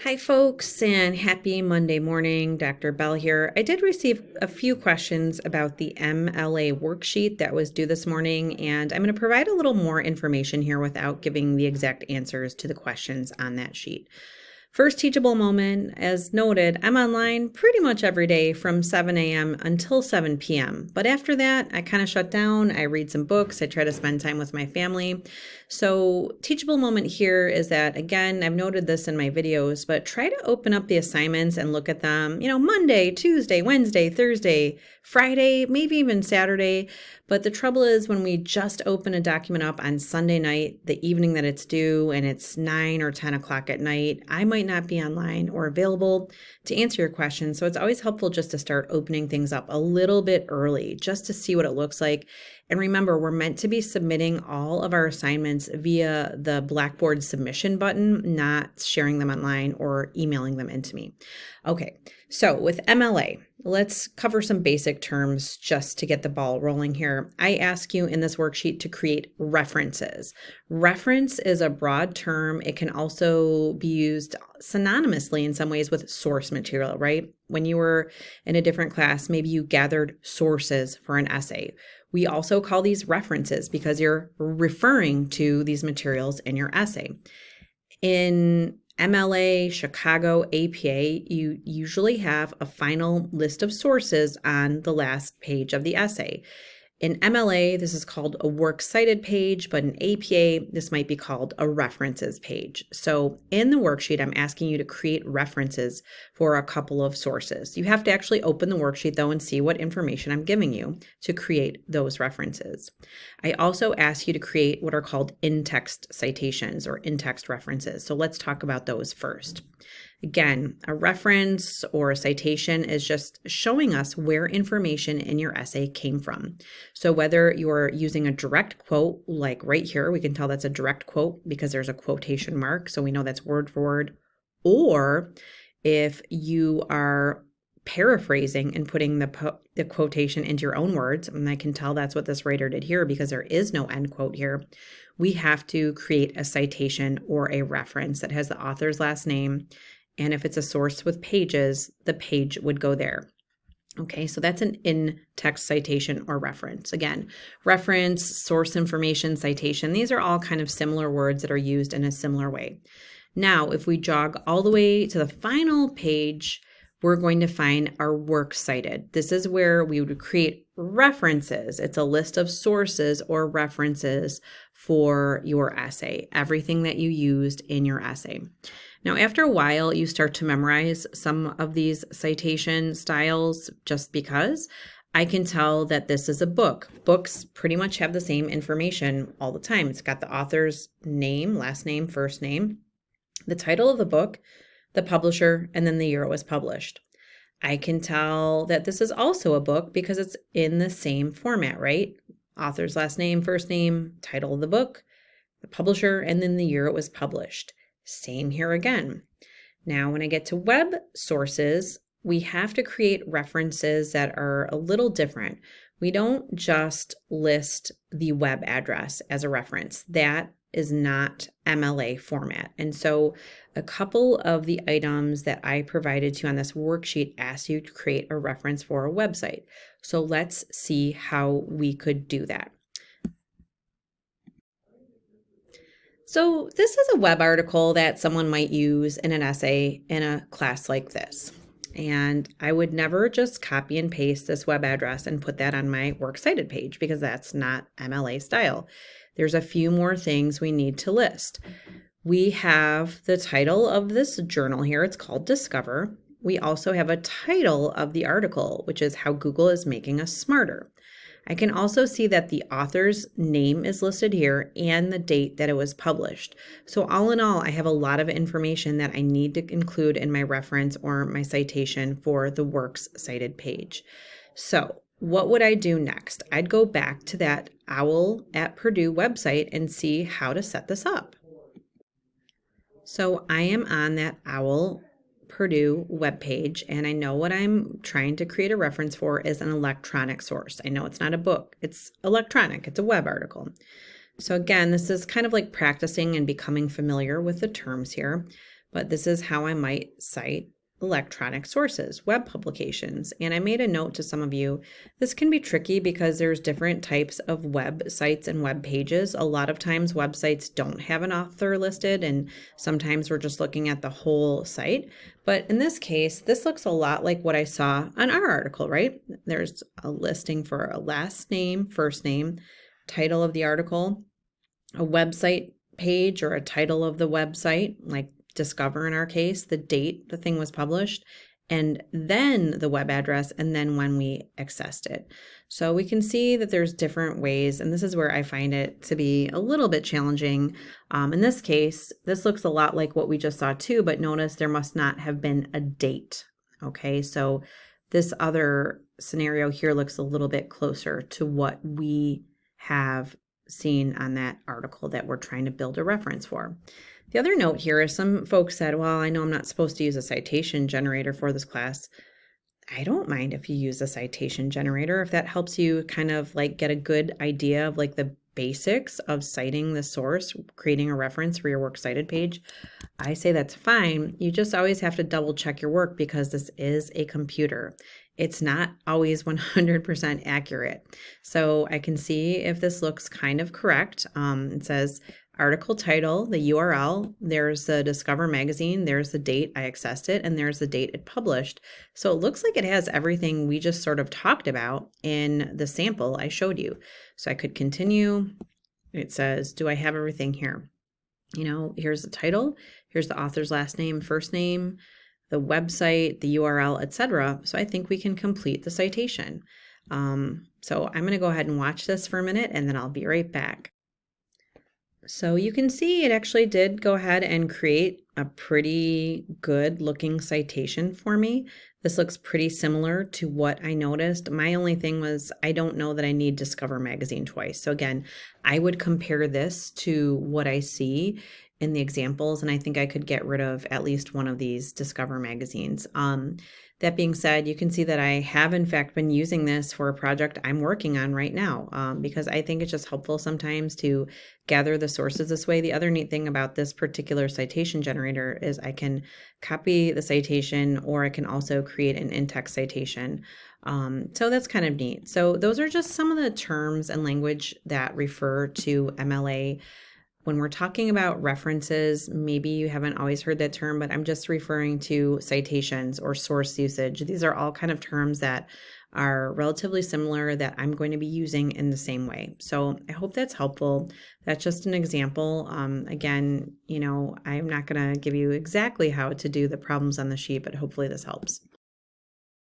Hi, folks, and happy Monday morning. Dr. Bell here. I did receive a few questions about the MLA worksheet that was due this morning, and I'm going to provide a little more information here without giving the exact answers to the questions on that sheet. First teachable moment, as noted, I'm online pretty much every day from 7 a.m. until 7 p.m. But after that, I kind of shut down. I read some books. I try to spend time with my family. So teachable moment here is that, again, I've noted this in my videos, but try to open up the assignments and look at them, Monday, Tuesday, Wednesday, Thursday, Friday, maybe even Saturday. But the trouble is when we just open a document up on Sunday night, the evening that it's due, and it's 9 or 10 o'clock at night, I might not be online or available to answer your questions. So it's always helpful just to start opening things up a little bit early, just to see what it looks like. And remember, we're meant to be submitting all of our assignments via the Blackboard submission button, not sharing them online or emailing them into me. Okay, so with MLA, let's cover some basic terms just to get the ball rolling here. I ask you in this worksheet to create references. Reference is a broad term. It can also be used synonymously in some ways with source material, right? When you were in a different class, maybe you gathered sources for an essay. We also call these references because you're referring to these materials in your essay. In MLA, Chicago, APA, you usually have a final list of sources on the last page of the essay. In MLA, this is called a works cited page, but in APA, this might be called a references page. So in the worksheet, I'm asking you to create references for a couple of sources. You have to actually open the worksheet though and see what information I'm giving you to create those references. I also ask you to create what are called in-text citations or in-text references. So let's talk about those first. Again, a reference or a citation is just showing us where information in your essay came from. So whether you're using a direct quote, like right here, we can tell that's a direct quote because there's a quotation mark, so we know that's word for word, or if you are paraphrasing and putting the quotation into your own words, and I can tell that's what this writer did here because there is no end quote here, we have to create a citation or a reference that has the author's last name. And if it's a source with pages, the page would go there. Okay, so that's an in-text citation or reference. Again, reference, source information, citation, these are all kind of similar words that are used in a similar way. Now, if we jog all the way to the final page, we're going to find our works cited. This is where we would create references. It's a list of sources or references for your essay, everything that you used in your essay. Now, after a while, you start to memorize some of these citation styles just because I can tell that this is a book. Books pretty much have the same information all the time. It's got the author's name, last name, first name, the title of the book, the publisher, and then the year it was published. I can tell that this is also a book because it's in the same format, right? Author's last name, first name, title of the book, the publisher, and then the year it was published. Same here again. Now, when I get to web sources, we have to create references that are a little different. We don't just list the web address as a reference. That is not MLA format. And so a couple of the items that I provided to you on this worksheet ask you to create a reference for a website. So let's see how we could do that. So this is a web article that someone might use in an essay in a class like this. And I would never just copy and paste this web address and put that on my works cited page because that's not MLA style. There's a few more things we need to list. We have the title of this journal here. It's called Discover. We also have a title of the article, which is How Google is Making Us Smarter. I can also see that the author's name is listed here and the date that it was published. So all in all, I have a lot of information that I need to include in my reference or my citation for the works cited page. So what would I do next? I'd go back to that OWL at Purdue website and see how to set this up. So I am on that OWL Purdue webpage, and I know what I'm trying to create a reference for is an electronic source. I know it's not a book, it's electronic, it's a web article. So again, this is kind of like practicing and becoming familiar with the terms here. but this is how I might cite electronic sources, web publications. And I made a note to some of you. This can be tricky because there's different types of websites and web pages. A lot of times websites don't have an author listed, and sometimes we're just looking at the whole site. But in this case, this looks a lot like what I saw on our article, right? There's a listing for a last name, first name, title of the article, a website page or a title of the website, like Discover in our case, the date the thing was published, and then the web address, and then when we accessed it. So we can see that there's different ways, and this is where I find it to be a little bit challenging. In this case, this looks a lot like what we just saw too, but notice there must not have been a date. Okay, so this other scenario here looks a little bit closer to what we have seen on that article that we're trying to build a reference for. The other note here is some folks said, well, I know I'm not supposed to use a citation generator for this class. I don't mind if you use a citation generator, if that helps you kind of like get a good idea of like the basics of citing the source, creating a reference for your Works Cited page. I say that's fine. You just always have to double check your work because this is a computer. It's not always 100% accurate. So I can see if this looks kind of correct. It says article title, the URL, there's the Discover magazine, there's the date I accessed it, and there's the date it published. So it looks like it has everything we just sort of talked about in the sample I showed you. So I could continue. It says, do I have everything here? You know, here's the title, here's the author's last name, first name, the website, the URL, etc. So I think we can complete the citation. So I'm going to go ahead and watch this for a minute, and then I'll be right back. So you can see it actually did go ahead and create a pretty good looking citation for me. This looks pretty similar to what I noticed. My only thing was I don't know that I need Discover magazine twice. So again, I would compare this to what I see in the examples, and I think I could get rid of at least one of these Discover magazines. That being said, you can see that I have in fact been using this for a project I'm working on right now, because I think it's just helpful sometimes to gather the sources this way. The other neat thing about this particular citation generator is I can copy the citation, or I can also create an in-text citation. So that's kind of neat. So those are just some of the terms and language that refer to MLA. When we're talking about references, maybe you haven't always heard that term, but I'm just referring to citations or source usage. These are all kind of terms that are relatively similar that I'm going to be using in the same way. So I hope that's helpful. That's just an example. Again, you know, I'm not going to give you exactly how to do the problems on the sheet, but hopefully this helps.